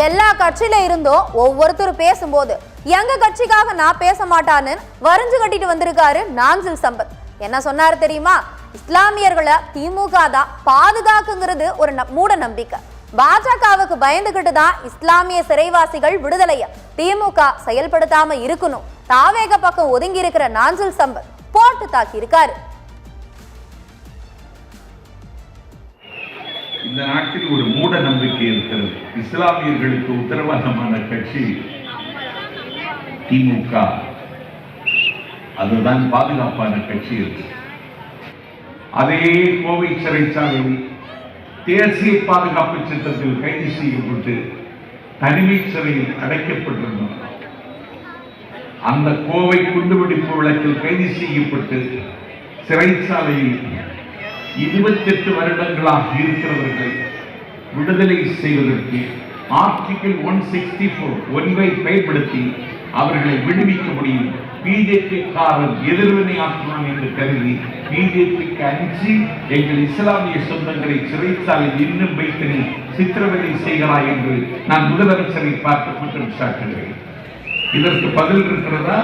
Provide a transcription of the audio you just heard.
எல்லா கட்சியில இருந்தும் ஒவ்வொருத்தரும் பேசும்போது எங்க கட்சிக்காக நான் பேச மாட்டான்னு வரைஞ்சு கட்டிட்டு வந்திருக்காரு நாஞ்சில் சம்பத். என்ன சொன்னாரு தெரியுமா? இஸ்லாமியர்களை திமுக தான் பாதுகாக்குங்கிறது ஒரு மூட நம்பிக்கை. பாஜகவுக்கு பயந்துகிட்டு தான் இஸ்லாமிய சிறைவாசிகள் விடுதலைய திமுக செயல்படுத்தாம இருக்கணும். தாவேக பக்கம் ஒதுங்கி இருக்கிற நாஞ்சில் சம்பத் போட்டு தாக்கி இருக்காரு. இந்த நாட்டில் ஒரு மூட நம்பிக்கை இருக்கிறது. இஸ்லாமியர்களுக்கு உத்தரவாதமான கட்சி திமுக, அதுதான் பாதுகாப்பான கட்சி. அதே கோவை சிறைச்சாலையில் தேசிய பாதுகாப்பு சட்டத்தில் கைது செய்யப்பட்டு தனிமை சிறையில் அடைக்கப்பட்டிருந்தோம். அந்த கோவை குண்டுவெடிப்பு வழக்கில் கைது செய்யப்பட்டு சிறைச்சாலையில் 28 வருடங்களாக இருக்கிறவர்கள் விடுதலை செய்வதற்கு ஆர்டிகிள் 164 பயன்படுத்தி அவர்களை விடுவிக்க முடியும். பிஜேபிக்காரர் எதிர்வினை ஆற்றுவான் என்று கருதி பிஜேபிக்கு அஞ்சி எங்கள் இஸ்லாமிய சொந்தங்களை சிறைச்சாலையில் இன்னும் வைத்து சித்திரவதை செய்கிறாய் என்று நான் முதலமைச்சரை பார்த்து குற்றம் சாட்டுகிறேன். இதற்கு பதில் இருக்கிறதா?